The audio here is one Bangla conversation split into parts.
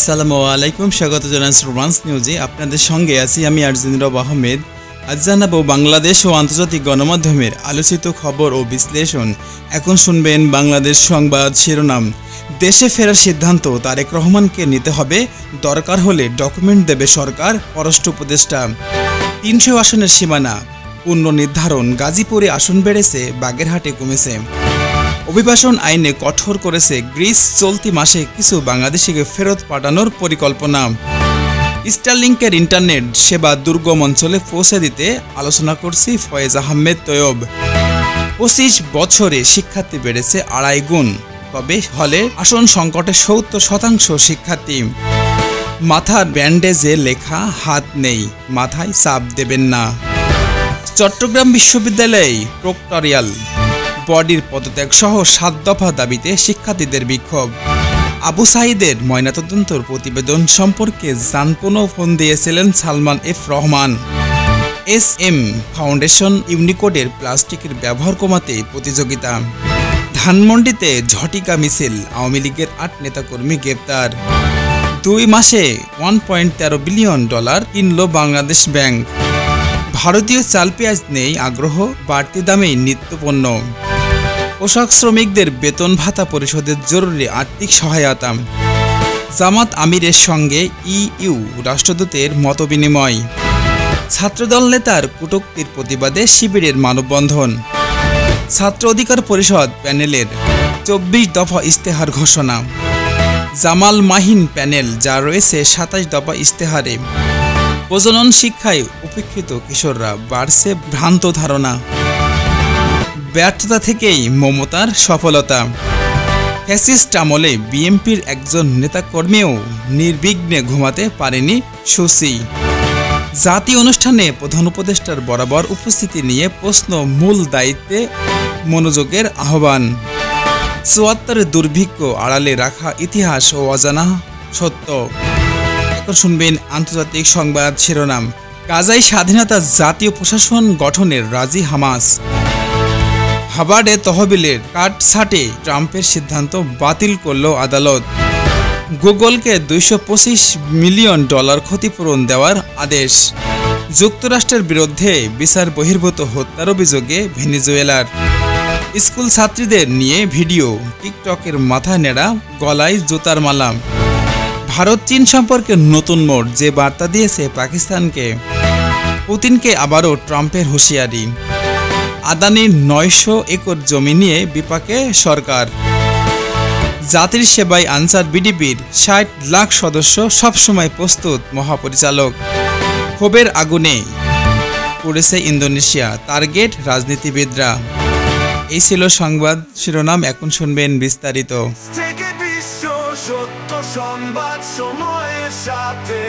আসসালামু আলাইকুম, স্বাগত জানাচ্ছি রোমান্স নিউজে। আপনাদের সঙ্গে আছি আমি আরজিন রব আহমেদ। আজ জানাবো বাংলাদেশ ও আন্তর্জাতিক গণমাধ্যমের আলোচিত খবর ও বিশ্লেষণ। এখন শুনবেন বাংলাদেশ সংবাদ শিরোনাম। দেশে ফেরার সিদ্ধান্ত তারেক রহমানকে নিতে হবে, দরকার হলে ডকুমেন্ট দেবে সরকার, পররাষ্ট্র উপদেষ্টা। ৩০০ আসনের সীমানা পুনর্নির্ধারণ, গাজীপুরে আসন বেড়েছে, বাগেরহাটে কমেছে। অভিবাসন আইনে কঠোর করেছে গ্রিস, চলতি মাসে কিছু বাংলাদেশিকে ফেরত পাঠানোর পরিকল্পনা। স্টারলিংকের ইন্টারনেট সেবা দুর্গম অঞ্চলে পৌঁছে দিতে আলোচনা করছি, ফয়েজ আহমেদ তৈয়ব। ২৫ বছরে শিক্ষার্থী বেড়েছে ২.৫ গুণ, তবে হলে আসন সংকটে ৭০% শিক্ষার্থী। মাথার ব্যান্ডেজে লেখা হাত নেই, মাথায় চাপ দেবেন না। চট্টগ্রাম বিশ্ববিদ্যালয়ে প্রক্টরিয়াল বডির পদত্যাগ সহ ৭ দফা দাবিতে শিক্ষার্থীদের বিক্ষোভ। আবু সাঈদের ময়নাতদন্তের প্রতিবেদন সম্পর্কে জানকোনো ফোন দিয়েছিলেন Salman F Rahman. SM foundation ইউনিকোডের প্লাস্টিকের ব্যবহার কমাতে প্রতিযোগিতা। ধানমন্ডিতে ঝটিকা মিছিল, আওয়ামী লীগের ৮ নেতাকর্মী গ্রেপ্তার। ২ মাসে $1.13 বিলিয়ন কিনল বাংলাদেশ ব্যাংক। ভারতীয় চাল পেঁয়াজ নেই আগ্রহ, বাড়তি দামেই নিত্যপণ্য। পোশাক শ্রমিকদের বেতন ভাতা পরিশোধের জরুরি আর্থিক সহায়তা। জামাত আমিরের সঙ্গে EU রাষ্ট্রদূতের মতবিনিময়। ছাত্রদল নেতার কটূক্তির প্রতিবাদে শিবিরের মানববন্ধন। ছাত্র অধিকার পরিষদ প্যানেলের ২৪ দফা ইশতেহার ঘোষণা। জামাল মাহিন প্যানেল যা রয়েছে ২৭ দফা ইশতেহারে। প্রজনন শিক্ষায় উপেক্ষিত কিশোররা, বাড়ছে ভ্রান্ত ধারণা। ব্যর্থতা থেকেই মমতার সফলতা। ফ্যাসিস্ট আমলে বিএনপির একজন নেতাকর্মীও নির্বিঘ্নে ঘুমাতে পারেনি সুসি। জাতীয় অনুষ্ঠানে প্রধান উপদেষ্টার বরাবর উপস্থিতি নিয়ে প্রশ্ন, মূল দায়িত্বে মনোযোগের আহ্বান। ৭৪ দুর্ভিক্ষ আড়ালে রাখা ইতিহাস ও অজানা সত্য। এখন শুনবেন আন্তর্জাতিক সংবাদ শিরোনাম। গাজায় স্বাধীনতা জাতীয় প্রশাসন গঠনের রাজি হামাস। হাভার্ডে তহবিলের কাটছাঁটে ট্রাম্পের সিদ্ধান্ত বাতিল করল আদালত। গুগলকে $225 মিলিয়ন ক্ষতিপূরণ দেওয়ার আদেশ। যুক্তরাষ্ট্রের বিরুদ্ধে বিচার বহির্ভূত হত্যার অভিযোগে ভেনেজুয়েলার। স্কুল ছাত্রীদের নিয়ে ভিডিও, টিকটকের মাথা নেড়া, গলায় জুতার মালা। ভারত চীন সম্পর্কে নতুন মোড়, যে বার্তা দিয়েছে পাকিস্তানকে। পুতিনকে আবারও ট্রাম্পের হুঁশিয়ারি। আদানির ৯০০ একর জমি নিয়ে বিপাকে সরকার। জাতির সেবায় আনসার বিডিপির ৬০ লাখ সদস্য, সবসময় প্রস্তুত মহাপরিচালক। ক্ষোভের আগুনে পড়েছে ইন্দোনেশিয়া, টার্গেট রাজনীতিবিদরা। এই ছিল সংবাদ শিরোনাম, এখন শুনবেন বিস্তারিত। সত্য সংবাদ সময়ের সাথে,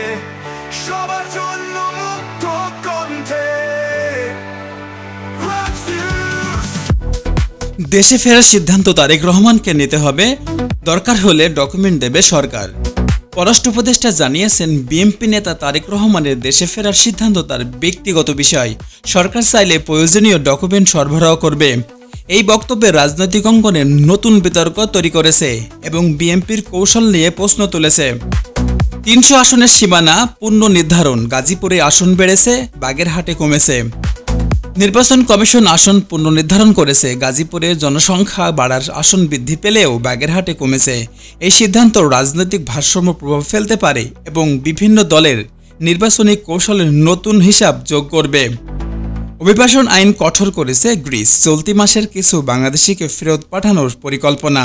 সবার জন্য মুক্ত কণ্ঠে। দেশে ফেরার সিদ্ধান্ত তারেক রহমানকে নিতে হবে, দরকার হলে ডকুমেন্ট দেবে সরকার। পররাষ্ট্র উপদেষ্টা জানিয়েছেন, বিএনপি নেতা তারেক রহমানের দেশে ফেরার সিদ্ধান্ত তার ব্যক্তিগত বিষয়, সরকার চাইলে প্রয়োজনীয় ডকুমেন্ট সরবরাহ করবে। এই বক্তব্যে রাজনৈতিক অঙ্গনে নতুন বিতর্ক তৈরি করেছে এবং বিএনপির কৌশল নিয়ে প্রশ্ন তুলেছে। ৩০০ আসনের সীমানা পুনর্নির্ধারণ, গাজীপুরে আসন বেড়েছে, বাগেরহাটে কমেছে। নির্বাচন কমিশন আসন পুনর্নির্ধারণ করেছে, গাজীপুরে জনসংখ্যা বাড়ার আসন বৃদ্ধি পেলেও বাগেরহাটে কমেছে। এই সিদ্ধান্ত রাজনৈতিক ভারসাম্য প্রভাব ফেলতে পারে এবং বিভিন্ন দলের নির্বাচনী কৌশলের নতুন হিসাব যোগ করবে। অভিবাসন আইন কঠোর করেছে গ্রিস, চলতি মাসের কিছু বাংলাদেশিকে ফেরত পাঠানোর পরিকল্পনা।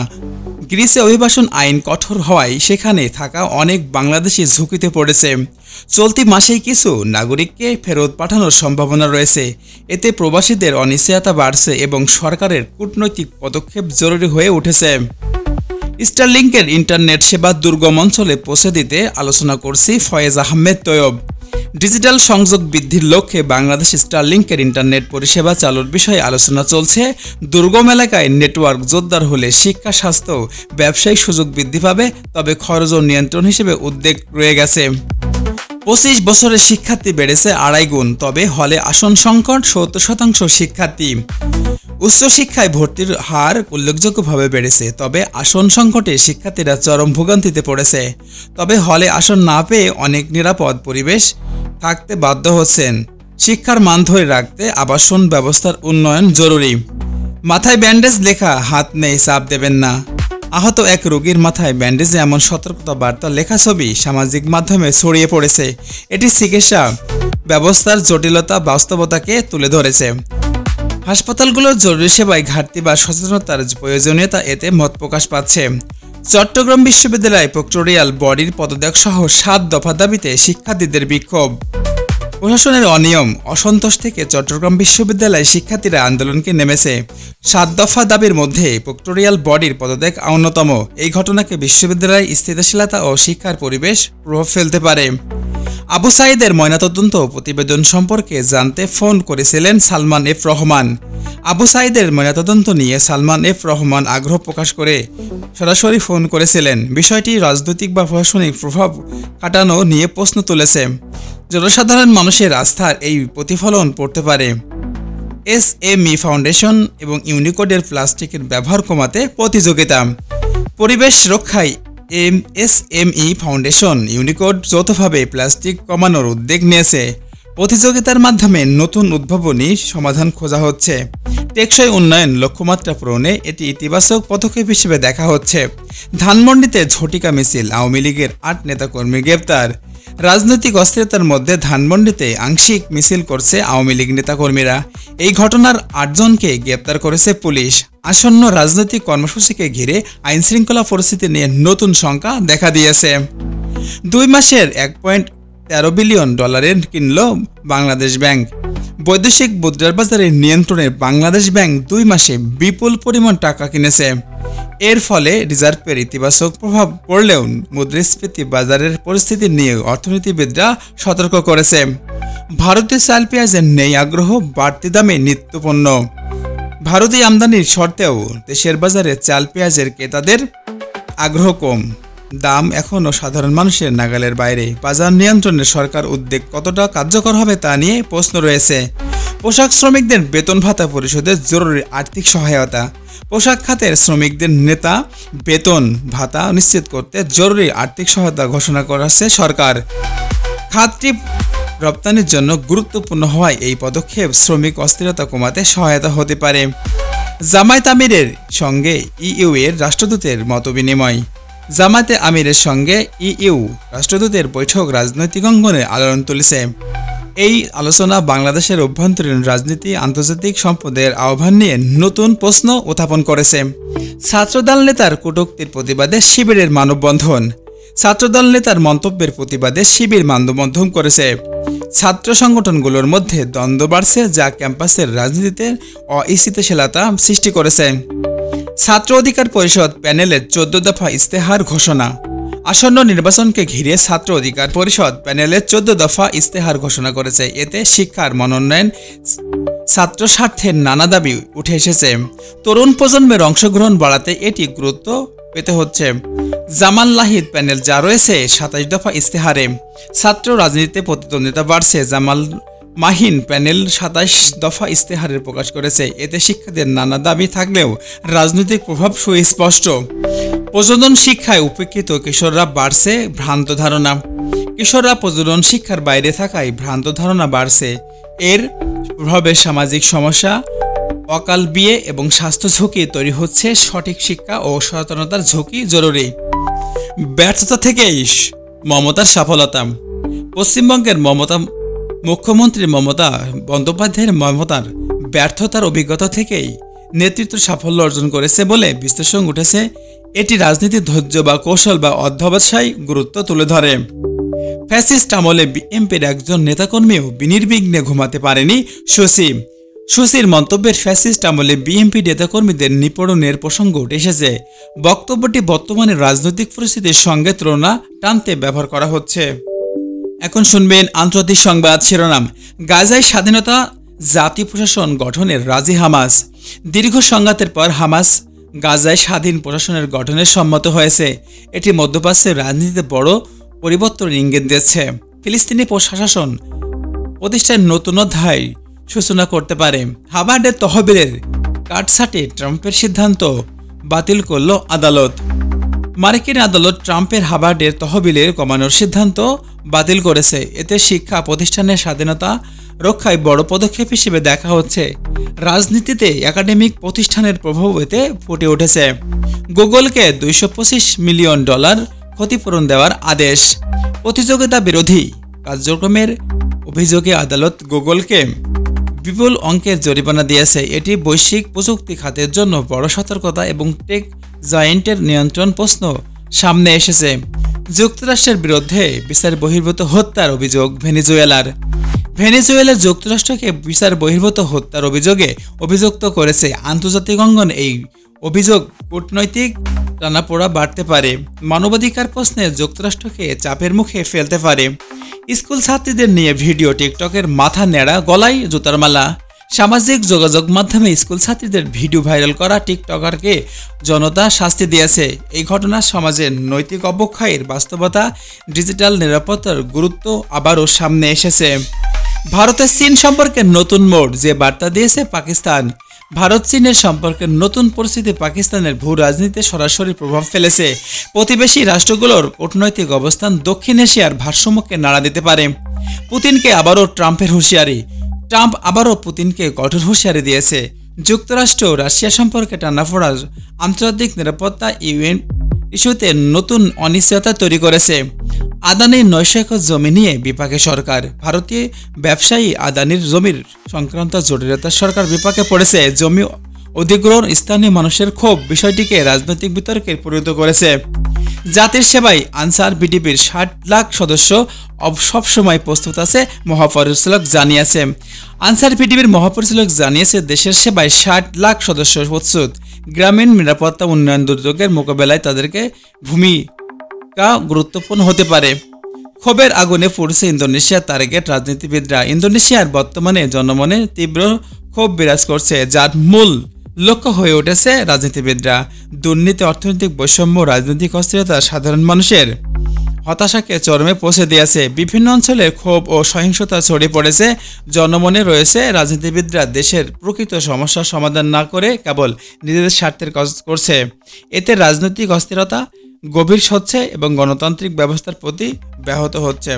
গ্রিসে অভিবাসন আইন কঠোর হওয়ায় সেখানে থাকা অনেক বাংলাদেশি ঝুঁকিতে পড়েছে। চলতি মাসেই কিছু নাগরিককে ফেরত পাঠানোর সম্ভাবনা রয়েছে। এতে প্রবাসীদের অনিশ্চয়তা বাড়ছে এবং সরকারের কূটনৈতিক পদক্ষেপ জরুরি হয়ে উঠেছে। স্টারলিংকের ইন্টারনেট সেবা দুর্গম অঞ্চলে পৌঁছে দিতে আলোচনা করছি, ফয়েজ আহমেদ তৈয়ব। ডিজিটাল সংযোগ বৃদ্ধির লক্ষ্যে বাংলাদেশ স্টারলিংকের ইন্টারনেট পরিষেবা চালুর বিষয়ে আলোচনা চলছে। দুর্গম এলাকায় নেটওয়ার্ক জোরদার হলে শিক্ষা, স্বাস্থ্য, ব্যবসায়িক সুযোগ বৃদ্ধি পাবে, তবে খরচ ও নিয়ন্ত্রণ হিসেবে উদ্বেগ রয়ে গেছে। ২৫ বছরে শিক্ষার্থী বেড়েছে ২.৫ গুণ, তবে হলে আসন সংকট, ৭০% শিক্ষার্থী। উচ্চশিক্ষায় ভর্তির হার উল্লেখযোগ্যভাবে বেড়েছে, তবে আসন সংকটে শিক্ষার্থীরা চরম ভোগান্তিতে পড়েছে। তবে হলে আসন না পেয়ে অনেক নিরাপদ পরিবেশ থাকতে বাধ্য হচ্ছেন। শিক্ষার মান ধরে রাখতে আবাসন ব্যবস্থার উন্নয়ন জরুরি। মাথায় ব্যান্ডেজ লেখা হাত নেই চাপ দেবেন না। আহত এক রোগীর মাথায় ব্যান্ডেজে এমন সতর্কতা বার্তা লেখা ছবি সামাজিক মাধ্যমে ছড়িয়ে পড়েছে। এটি চিকিৎসা ব্যবস্থার জটিলতা বাস্তবতাকে তুলে ধরেছে। হাসপাতালগুলোর জরুরি সেবায় ঘাটতি বা সচেতনতার প্রয়োজনীয়তা এতে মত প্রকাশ পাচ্ছে। চট্টগ্রাম বিশ্ববিদ্যালয় প্রক্টোরিয়াল বডির পদত্যাগ সহ 7 দফা দাবিতে শিক্ষার্থীদের বিক্ষোভ। প্রশাসনের অনিয়ম অসন্তোষ থেকে চট্টগ্রাম বিশ্ববিদ্যালয় শিক্ষার্থীরা আন্দোলনকে নেমেছে। 7 দফা দাবির মধ্যে প্রক্টোরিয়াল বডির পদত্যাগ অন্যতম। এই ঘটনাকে বিশ্ববিদ্যালয়ের স্থিতিশীলতা ও শিক্ষার পরিবেশ প্রভাব ফেলতে পারে। আবু সাঈদের ময়নাতদন্ত প্রতিবেদন সম্পর্কে জানতে ফোন করেছিলেন সালমান এফ রহমান। আবু সাঈদের ময়নাতদন্ত নিয়ে সালমান এফ রহমান আগ্রহ প্রকাশ করে সরাসরি ফোন করেছিলেন। বিষয়টি রাজনৈতিক বা প্রশাসনিক প্রভাব কাটানো নিয়ে প্রশ্ন তুলেছে। জনসাধারণ মানুষের আস্থার এই প্রতিফলন পড়তে পারে। এসএমই ফাউন্ডেশন এবং ইউনিকোডের প্লাস্টিকের ব্যবহার কমাতে প্রতিযোগিতা। পরিবেশ রক্ষায় এসএমই ফাউন্ডেশন ইউনিকোড যৌথভাবে প্লাস্টিক কমানোর উদ্যোগ নিয়েছে। প্রতিযোগিতার মাধ্যমে নতুন উদ্ভাবনী সমাধান খোঁজা হচ্ছে। টেকসই উন্নয়ন লক্ষ্যমাত্রা পূরণে এটি ইতিবাচক পদক্ষেপ হিসেবে দেখা হচ্ছে। ধানমন্ডিতে ঝটিকা মিছিল, আওয়ামী লীগের 8 নেতাকর্মী গ্রেপ্তার। রাজনৈতিক অস্থিরতার মধ্যে ধানমন্ডিতে আংশিক মিছিল করছে আওয়ামী লীগ নেতাকর্মীরা। এই ঘটনার 8 জনকে গ্রেপ্তার করেছে পুলিশ। আসন্ন রাজনৈতিক কর্মসূচিকে ঘিরে আইনশৃঙ্খলা পরিস্থিতি নিয়ে নতুন শঙ্কা দেখা দিয়েছে। 2 মাসের $1.13 বিলিয়ন কিনল বাংলাদেশ ব্যাংক। বৈদেশিক মুদ্রার বাজারের নিয়ন্ত্রণে বাংলাদেশ ব্যাংক 2 মাসে বিপুল পরিমাণ টাকা কিনেছে। এর ফলে রিজার্ভের ইতিবাচক প্রভাব পড়লেও মুদ্রাস্ফীতি বাজারের পরিস্থিতি নিয়ে অর্থনীতিবিদরা সতর্ক করেছে। ভারতীয় চাল পেঁয়াজের নেই আগ্রহ, বাড়তি দামে নিত্যপণ্য। ভারতীয় আমদানির শর্তেও দেশের বাজারে চাল পেঁয়াজের ক্রেতাদের আগ্রহ কম। দাম এখনও সাধারণ মানুষের নাগালের বাইরে। বাজার নিয়ন্ত্রণে সরকার উদ্যোগ কতটা কার্যকর হবে তা নিয়ে প্রশ্ন রয়েছে। পোশাক শ্রমিকদের বেতন ভাতা পরিশোধের জরুরি আর্থিক সহায়তা। পোশাক খাতের শ্রমিকদের নেতা বেতন ভাতা নিশ্চিত করতে জরুরি আর্থিক সহায়তা ঘোষণা করেছে সরকার। খাতটি রপ্তানির জন্য গুরুত্বপূর্ণ হওয়ায় এই পদক্ষেপ শ্রমিক অস্থিরতা কমাতে সহায়তা হতে পারে। জামায়াতে আমিরের সঙ্গে ইইউ এর রাষ্ট্রদূতের মতবিনিময়। জামায়াতে আমিরের সঙ্গে ইইউ রাষ্ট্রদূতের বৈঠক রাজনৈতিক অঙ্গনে আলোড়ন তুলেছে। এই আলোচনা বাংলাদেশের অভ্যন্তরীণ রাজনীতি, আন্তর্জাতিক সম্পদের আহ্বান নিয়ে নতুন প্রশ্ন উত্থাপন করেছে। ছাত্রদল নেতার কটূক্তির প্রতিবাদে শিবিরের মানববন্ধন। ছাত্রদল নেতার মন্তব্যের প্রতিবাদে শিবির মানববন্ধন করেছে। ছাত্র সংগঠনগুলোর মধ্যে দ্বন্দ্ব বাড়ছে, যা ক্যাম্পাসের রাজনীতিতে অস্থিতিশীলতা সৃষ্টি করেছে। ছাত্র অধিকার পরিষদ প্যানেলের 14 দফা ইস্তেহার ঘোষণা। আসন্ন নির্বাচনকে ঘিরে ছাত্র অধিকার পরিষদ প্যানেলের 14 দফা ইস্তেহার ঘোষণা করেছে। এতে শিক্ষার মনোন্নয়ন, ছাত্র স্বার্থের নানা দাবি উঠে এসেছে। তরুণ প্রজন্মের অংশগ্রহণ বাড়াতে এটি গুরুত্ব পেতে হচ্ছে। জামাল লাহিদ প্যানেল যা রয়েছে 27 দফা ইস্তেহারে। ছাত্র রাজনীতিতে প্রতিদ্বন্দ্বিতা বাড়ছে। জামাল মাহিন প্যানেল 27 দফা ইস্তেহারের প্রকাশ করেছে। এতে শিক্ষার্থীদের নানা দাবি থাকলেও রাজনৈতিক প্রভাব সুস্পষ্ট। প্রজনন শিক্ষায় উপেক্ষিত কিশোররা বাড়ছে ভ্রান্ত ধারণা। কিশোররা প্রজনন শিক্ষার বাইরে থাকায় ভ্রান্ত ধারণা বাড়ছে। এর প্রভাবে সামাজিক সমস্যা, অকাল বিয়ে এবং স্বাস্থ্য ঝুঁকি তৈরি হচ্ছে। সঠিক শিক্ষা ও সচেতনতার ঝুঁকি জরুরি। ব্যর্থতা থেকেই মমতার সফলতা। পশ্চিমবঙ্গের মুখ্যমন্ত্রী মমতা বন্দ্যোপাধ্যায়ের ব্যর্থতার অভিজ্ঞতা থেকেই নেতৃত্ব সাফল্য অর্জন করেছে বলে বিশ্লেষণ উঠেছে। এটি রাজনীতির ধৈর্য বা কৌশল বা অধ্যবসায় গুরুত্ব তুলে ধরে। ফ্যাসিস্ট আমলে বিএনপির একজন নেতাকর্মীও নির্বিঘ্নে ঘুমাতে পারেনি সুশীর মন্তব্যের ফ্যাসিস্ট আমলে বিএনপি নেতাকর্মীদের নিপীড়নের প্রসঙ্গ উঠে এসেছে। বক্তব্যটি বর্তমানে রাজনৈতিক পরিস্থিতির সঙ্গে তুলনা টানতে ব্যবহার করা হচ্ছে। এখন শুনবেন আন্তর্জাতিক সংবাদ শিরোনাম। গাজায় স্বাধীনতা জাতীয় প্রশাসন গঠনের রাজি হামাস। দীর্ঘ সংঘাতের পর হামাস গাজায় স্বাধীন প্রশাসনের গঠনের সম্মত হয়েছে। এটি মধ্যপ্রাচ্যের রাজনীতিতে বড় পরিবর্তনের ইঙ্গিত দিচ্ছে। ফিলিস্তিনি প্রশাসন প্রতিষ্ঠার নতুন অধ্যায় সূচনা করতে পারে। হাভার্ডের তহবিলের কাটছাঁটে ট্রাম্পের সিদ্ধান্ত বাতিল করল আদালত। মার্কিন আদালত ট্রাম্পের হার্ভার্ডের তহবিলের কমানোর সিদ্ধান্ত বাতিল করেছে। এতে শিক্ষা প্রতিষ্ঠানের স্বাধীনতা রক্ষায় বড় পদক্ষেপ হিসেবে দেখা হচ্ছে। রাজনীতিতে একাডেমিক প্রতিষ্ঠানের প্রভাব এতে ফুটে উঠেছে। গুগলকে $225 মিলিয়ন ক্ষতিপূরণ দেওয়ার আদেশ। প্রতিযোগিতা বিরোধী কার্যক্রমের অভিযোগে আদালত গুগলকে বিপুল অঙ্কের জরিমানা দিয়েছে। এটি বৈশ্বিক প্রযুক্তি খাতের জন্য বড় সতর্কতা এবং টেক জায়েন্টের নিয়ন্ত্রণ প্রশ্ন সামনে এসেছে। যুক্তরাষ্ট্রের বিরুদ্ধে বিচার বহির্ভূত হত্যার অভিযোগ ভেনেজুয়েলা যুক্তরাষ্ট্রকে বিচার বহির্ভূত হত্যার অভিযোগে অভিযুক্ত করেছে। আন্তর্জাতিক অঙ্গনে এই অভিযোগ কূটনৈতিক টানাপোড়া বাড়তে পারে, মানবাধিকার প্রশ্নে যুক্তরাষ্ট্রকে চাপের মুখে ফেলতে পারে। স্কুল ছাত্রীদের নিয়ে ভিডিও, টিকটকের মাথা নেড়া, গলায় জুতার মালা। সামাজিক যোগাযোগ মাধ্যমে স্কুল ছাত্রীদের ভিডিও ভাইরাল করা টিকটকারকে জনতা শাস্তি দিয়েছে। এই ঘটনা সমাজের নৈতিক অবক্ষয়ের বাস্তবতা, ডিজিটাল নিরাপত্তার গুরুত্ব আবারও সামনে এসেছে। ভারতের চীন সম্পর্কে নতুন মোড়, যে বার্তা দিয়েছে পাকিস্তান। ভারত চীনের সম্পর্কের নতুন পরিস্থিতি পাকিস্তানের ভূ রাজনীতিতে সরাসরি প্রভাব ফেলেছে। প্রতিবেশী রাষ্ট্রগুলোর কূটনৈতিক অবস্থান দক্ষিণ এশিয়ার ভারসাম্যকে নাড়া দিতে পারে। পুতিনকে আবারও ট্রাম্পের হুঁশিয়ারি। ট্রাম্প আবারও পুতিনকে কঠোর হুঁশিয়ারি দিয়েছে। যুক্তরাষ্ট্র রাশিয়া সম্পর্কে টানাপোড়া আন্তর্জাতিক নিরাপত্তা ইস্যুতে নতুন অনিশ্চয়তা তৈরি করেছে। আদানির 900 একর জমি নিয়ে বিপাকে সরকার। ভারতীয় ব্যবসায়ী আদানির জমির সংক্রান্ত জটিলতার সরকার বিপাকে পড়েছে। জমি অধিগ্রহণ স্থানীয় মানুষের ক্ষোভ বিষয়টিকে রাজনৈতিক বিতর্কে পরিণত করেছে। জাতির সেবায় আনসার বিডিপির 60 লাখ সদস্য সবসময় প্রস্তুত আছে, মহাপরিচালক জানিয়েছে। আনসার বিডিপির মহাপরিচালক জানিয়েছে, দেশের সেবায় 60 লাখ সদস্য প্রস্তুত। গ্রামীণ নিরাপত্তা উন্নয়ন দুর্যোগের মোকাবেলায় তাদেরকে ভূমিকা গুরুত্বপূর্ণ হতে পারে। ক্ষোভের আগুনে পড়ছে ইন্দোনেশিয়ার টার্গেট রাজনীতিবিদরা। ইন্দোনেশিয়ার বর্তমানে জনমনে তীব্র ক্ষোভ বিরাজ করছে, যার মূল লক্ষ্য হয়ে উঠেছে রাজনীতিবিদরা। দুর্নীতি, অর্থনৈতিক বৈষম্য, রাজনৈতিক অস্থিরতা সাধারণ মানুষের হতাশাকে চরমে পৌঁছে দিয়েছে। বিভিন্ন অঞ্চলে ক্ষোভ ও সহিংসতা ছড়িয়ে পড়েছে। জনমনে রয়েছে রাজনীতিবিদরা দেশের প্রকৃত সমস্যার সমাধান না করে কেবল নিজেদের স্বার্থের কাজ করছে। এতে রাজনৈতিক অস্থিরতা গভীর হচ্ছে এবং গণতান্ত্রিক ব্যবস্থার প্রতি ব্যাহত হচ্ছে।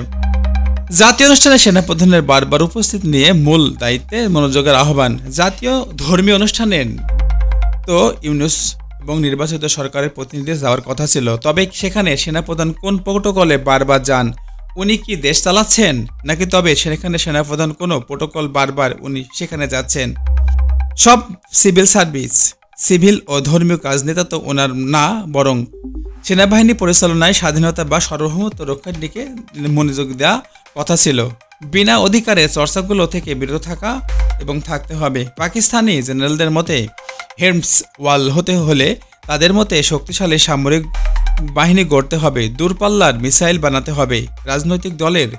জাতীয় অনুষ্ঠানে সেনাপ্রধানের বারবার উপস্থিতি নিয়ে মূল দায়িত্বে মনোযোগের আহ্বান। জাতীয় ধর্মীয় অনুষ্ঠানে তো ইউনুস এবং নির্বাচিত সরকারের প্রতিনিধি যাওয়ার কথা ছিল, তবে সেখানে সেনাপ্রধান কোন প্রোটোকলে বারবার যান? উনি কি দেশ চালাচ্ছেন নাকি তবে সেখানে সেনাপ্রধান কোনো প্রোটোকল বারবার উনি সেখানে যাচ্ছেন? সব সিভিল সার্ভিস, সিভিল ও ধর্মীয় কাজ নেতা তো ওনার না, বরং সেনাবাহিনী পরিচালনায় স্বাধীনতা বা সার্বভৌমত্ব রক্ষার দিকে মনোযোগ দেওয়া কথা ছিল। বিনা অধিকারে চর্চাগুলো থেকে বিরত থাকা এবং থাকতে হবে। পাকিস্তানি জেনারেলদের মতে হেমস ওয়াল হতে হলে তাদের মতে শক্তিশালী সামরিক বাহিনী গড়তে হবে, দূরপাল্লার মিসাইল বানাতে হবে, রাজনৈতিক দলের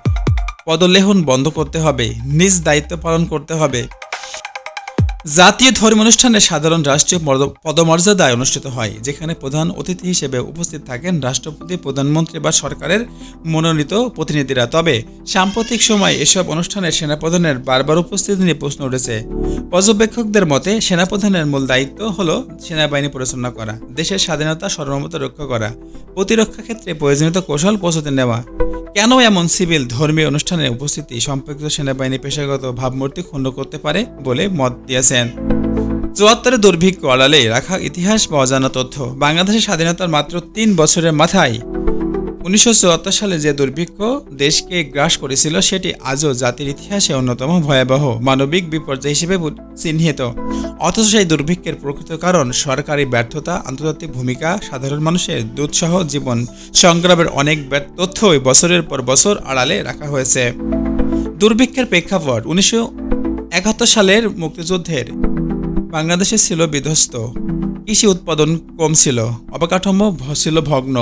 পদলেহন বন্ধ করতে হবে, নিজ দায়িত্ব পালন করতে হবে। জাতীয় ধর্মীয় অনুষ্ঠানে সাধারণ রাষ্ট্রীয় পদমর্যাদায় অনুষ্ঠিত হয়, যেখানে প্রধান অতিথি হিসেবে উপস্থিত থাকেন রাষ্ট্রপতি, প্রধানমন্ত্রী বা সরকারের মনোনীত প্রতিনিধিরা। তবে সাম্প্রতিক সময় এসব অনুষ্ঠানে সেনাপ্রধানের বারবার উপস্থিতি নিয়ে প্রশ্ন উঠেছে। পর্যবেক্ষকদের মতে সেনাপ্রধানের মূল দায়িত্ব হল সেনাবাহিনী পরিচালনা করা, দেশের স্বাধীনতা সার্বভৌমত্ব রক্ষা করা, প্রতিরক্ষা ক্ষেত্রে প্রয়োজনীয় কৌশল প্রস্তুতি নেওয়া। কেন এমন সিভিল ধর্মীয় অনুষ্ঠানে উপস্থিতি সম্পর্কিত সেনাবাহিনী পেশাগত ভাবমূর্তি ক্ষুণ্ণ করতে পারে বলে মত দিয়েছেন। ৭৪ দুর্ভিক্ষ আড়ালে রাখা ইতিহাস বা অজানা তথ্য। বাংলাদেশের স্বাধীনতার মাত্র ৩ বছরের মাথায় ১৯৭৪ সালে যে দুর্ভিক্ষ দেশকে গ্রাস করেছিল সেটি আজও জাতির ইতিহাসে অন্যতম ভয়াবহ মানবিক বিপর্যয় হিসেবে চিহ্নিত। অথচ সেই দুর্ভিক্ষের প্রকৃত কারণ সরকারি ব্যর্থতা, আন্তর্জাতিক ভূমিকা, সাধারণ মানুষের দুঃসহ জীবন সংগ্রামের অনেক তথ্যই বছরের পর বছর আড়ালে রাখা হয়েছে। দুর্ভিক্ষের প্রেক্ষাপট: ১৯৭১ সালের মুক্তিযুদ্ধের বাংলাদেশে ছিল বিধ্বস্ত, কৃষি উৎপাদন কম ছিল, অবকাঠামো ছিল ভগ্ন,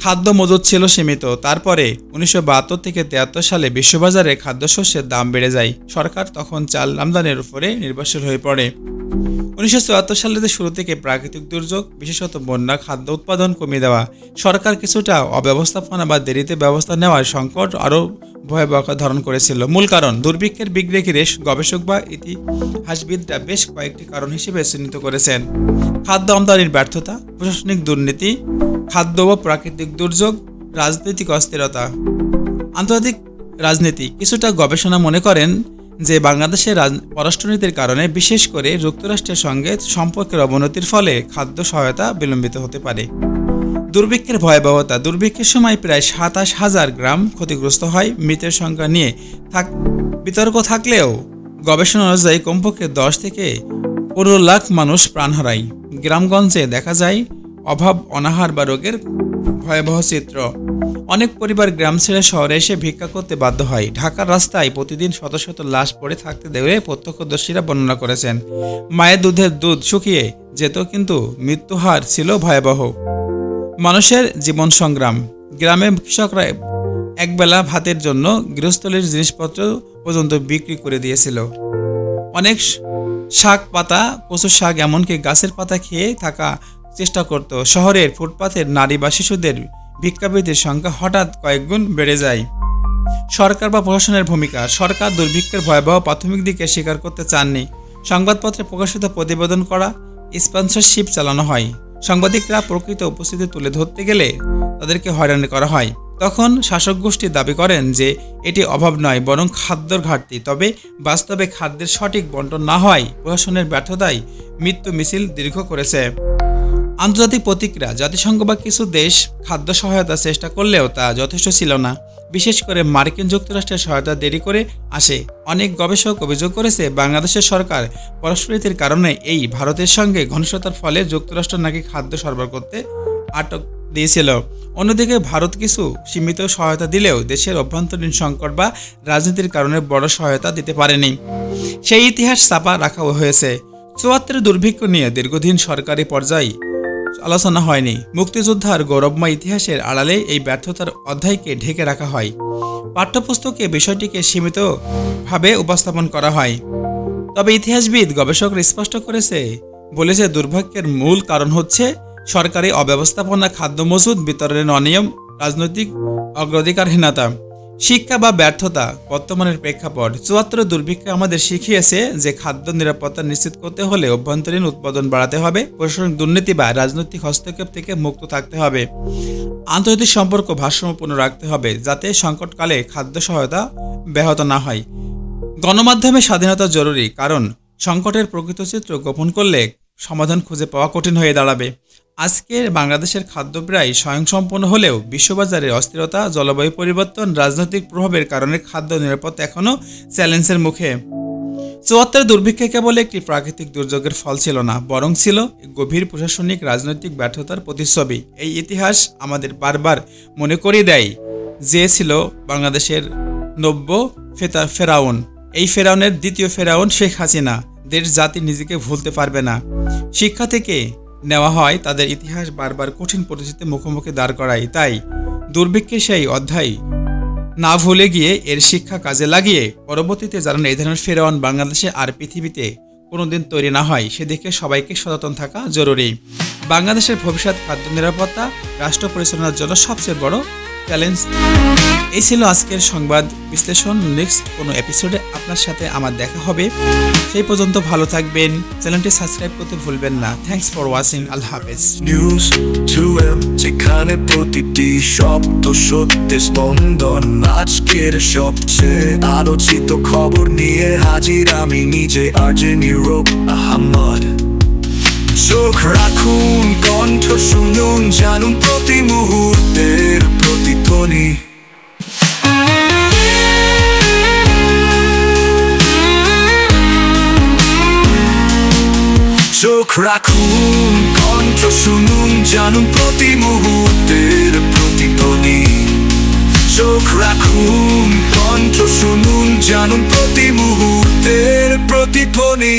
খাদ্য মজুদ ছিল সীমিত। তারপরে ১৯৭২ থেকে ৭৩ সালে বিশ্ববাজারে খাদ্যশস্যের দাম বেড়ে যায়। সরকার তখন চাল আমদানির উপরে নির্ভরশীল হয়ে পড়ে। 1974 সালের শুরু থেকে প্রাকৃতিক দুর্যোগ, বিশেষত বন্যা, খাদ্য উৎপাদন কমিয়ে দেওয়া, সরকার কিছুটা অব্যবস্থাপনা বা দেরিতে ব্যবস্থা নেওয়ার সংকট আরও ভয়াবহ আকার ধারণ করেছিল। মূল কারণ দুর্ভিক্ষের বিঘ্নে ঘিরে গবেষক বা ইতিহাসবিদরা বেশ কয়েকটি কারণ হিসেবে চিহ্নিত করেছেন: খাদ্য আমদানির ব্যর্থতা, প্রশাসনিক দুর্নীতি, খাদ্য ও প্রাকৃতিক দুর্যোগ, রাজনৈতিক অস্থিরতা। আন্তর্জাতিক রাজনীতি কিছুটা গবেষণা মনে করেন যে বাংলাদেশের পররাষ্ট্রনীতির কারণে, বিশেষ করে যুক্তরাষ্ট্রের সঙ্গে সম্পর্কের অবনতির ফলে খাদ্য সহায়তা বিলম্বিত হতে পারে। দুর্ভিক্ষের ভয়াবহতা, দুর্ভিক্ষের সময় প্রায় 27,000 গ্রাম ক্ষতিগ্রস্ত হয়। মৃতের সংখ্যা নিয়ে বিতর্ক থাকলেও গবেষণা অনুযায়ী কমপক্ষে 10 থেকে 15 লাখ মানুষ প্রাণ হারায়। গ্রামগঞ্জে দেখা যায় অভাব, অনাহার বা রোগের ভয়াবহ চিত্র। অনেক পরিবার গ্রাম ছেড়ে শহরে এসে ভিক্ষা করতে বাধ্য হয়। ঢাকার রাস্তায় প্রতিদিন শত শত লাশ পড়ে থাকতে দেখে প্রত্যক্ষদর্শীরা বর্ণনা করেছেন। মায়ের দুধের দুধ শুকিয়ে যেত, কিন্তু মৃত্যুহার ছিল ভয়াবহ। মানুষের জীবন সংগ্রাম, গ্রামে কৃষকরা একবেলা ভাতের জন্য গৃহস্থলীর জিনিসপত্র পর্যন্ত বিক্রি করে দিয়েছিল। অনেক শাক পাতা, কচু শাক, এমনকি গাছের পাতা খেয়ে থাকা চেষ্টা করত। শহরের ফুটপাতের নারী বা শিশুদের ভিক্ষাবৃত্তির সংখ্যা হঠাৎ কয়েকগুণ বেড়ে যায়। সরকার বা প্রশাসনের ভূমিকা, সরকার দুর্ভিক্ষের ভয়াবহ প্রাথমিক দিকে স্বীকার করতে চাননি। সংবাদপত্রে প্রকাশিত প্রতিবেদন করা, স্পন্সরশিপ চালানো হয়। সাংবাদিকরা প্রকৃত উপস্থিতি তুলে ধরতে গেলে তাদেরকে হয়রানি করা হয়। তখন শাসক গোষ্ঠী দাবি করেন যে এটি অভাব নয়, বরং খাদ্যর ঘাটতি। তবে বাস্তবে খাদ্যের সঠিক বণ্টন না হয় প্রশাসনের ব্যর্থতায় মৃত্যু মিছিল দীর্ঘ করেছে। আন্তর্জাতিক প্রতিক্রিয়া, জাতিসংঘ বা কিছু দেশ খাদ্য সহায়তার চেষ্টা করলেও তা যথেষ্ট ছিল না। বিশেষ করে মার্কিন যুক্তরাষ্ট্রের সহায়তা দেরি করে আসে। অনেক গবেষক অভিযোগ করেছে বাংলাদেশের সরকার পররাষ্ট্রনীতির কারণে এই ভারতের সঙ্গে ঘনিষ্ঠতার ফলে যুক্তরাষ্ট্র নাকি খাদ্য সরবরাহ করতে আটক দিয়েছিল। অন্যদিকে ভারত কিছু সীমিত সহায়তা দিলেও দেশের অভ্যন্তরীণ সংকট বা রাজনীতির কারণে বড় সহায়তা দিতে পারেনি। সেই ইতিহাস চাপা রাখা হয়েছে। ৭৪ দুর্ভিক্ষ নিয়ে দীর্ঘদিন সরকারি পর্যায়ে আলোচনা হয়নি। মুক্তিযোদ্ধার গৌরবময় ইতিহাসের আড়ালে এই ব্যর্থতার অধ্যায়কে ঢেকে রাখা হয়। পাঠ্যপুস্তকে বিষয়টিকে সীমিতভাবে উপস্থাপন করা হয়। তবে ইতিহাসবিদ গবেষকরা স্পষ্ট বলেছে দুর্ভাগ্যের মূল কারণ হচ্ছে সরকারি অব্যবস্থাপনা, খাদ্য মজুদ বিতরণের অনিয়ম, রাজনৈতিক অগ্রাধিকারহীনতা, শিক্ষা বা ব্যর্থতা। বর্তমানের প্রেক্ষাপট, ৭৪ দুর্ভিক্ষে আমাদের শিখিয়েছে যে খাদ্য নিরাপত্তা নিশ্চিত করতে হলে অভ্যন্তরীণ উৎপাদন বাড়াতে হবে, প্রশাসনিক দুর্নীতি বা রাজনৈতিক হস্তক্ষেপ থেকে মুক্ত থাকতে হবে, আন্তর্জাতিক সম্পর্ক ভারসাম্যপূর্ণ রাখতে হবে যাতে সংকটকালে খাদ্য সহায়তা ব্যাহত না হয়। গণমাধ্যমের স্বাধীনতা জরুরি, কারণ সংকটের প্রকৃত চিত্র গোপন করলে সমাধান খুঁজে পাওয়া কঠিন হয়ে দাঁড়াবে। আজকের বাংলাদেশের খাদ্য প্রায় স্বয়ংসম্পূর্ণ হলেও বিশ্ববাজারে অস্থিরতা, জলবায়ু পরিবর্তন, রাজনৈতিক প্রভাবের কারণে খাদ্য নিরাপত্তা এখনও চ্যালেঞ্জের মুখে। ৭৪ দুর্ভিক্ষে কেবল একটি প্রাকৃতিক দুর্যোগের ফল ছিল না, বরং ছিল গভীর প্রশাসনিক রাজনৈতিক ব্যর্থতার প্রতিচ্ছবি। এই ইতিহাস আমাদের বারবার মনে করিয়ে দেয় যে ছিল বাংলাদেশের নব্য ফেরাউন। এই ফেরাউনের দ্বিতীয় ফেরাউন শেখ হাসিনা। দেশ জাতি নিজেকে ভুলতে পারবে না। শিক্ষা থেকে নেওয়া হয়, তাদের ইতিহাস বারবার কঠিন পরিস্থিতির মুখোমুখি দাঁড় করায়। তাই দুর্ভিক্ষের সেই অধ্যায় না ভুলে গিয়ে এর শিক্ষা কাজে লাগিয়ে পরবর্তীতে যেন এই ধরনের ফেরাউন বাংলাদেশে আর পৃথিবীতে কোনোদিন তৈরি না হয় সেদিকে সবাইকে সচেতন থাকা জরুরি। বাংলাদেশের ভবিষ্যৎ খাদ্য নিরাপত্তা রাষ্ট্র পরিচালনার জন্য সবচেয়ে বড় চ্যালেঞ্জ। এই ছিল আজকের সংবাদ বিশ্লেষণ। নেক্সট কোনো এপিসোডে আপনার সাথে আমার দেখা হবে। সেই পর্যন্ত ভালো থাকবেন, চ্যানেলটি সাবস্ক্রাইব করতে ভুলবেন না। Thanks for watching. আল্লাহ হাফেজ। নিউজ 2M, যেখানে প্রতিটি শব্দ সত্যের স্পন্দন। আজকের সবচেয়ে আলোচিত খবর নিয়ে হাজির আমি নিজে, আরজে নীরব আহমদ। চোখ রাখুন, কণ্ঠ শুনুন, জানুন প্রতি মুহূর্তের প্রতিধ্বনি। চোখ রাখুন, কণ্ঠ শুনুন, জানুন প্রতি মুহূর্তের প্রতিধ্বনি। চোখ রাখুন, কণ্ঠ শুনুন, জানুন প্রতি মুহূর্তের প্রতিধ্বনি।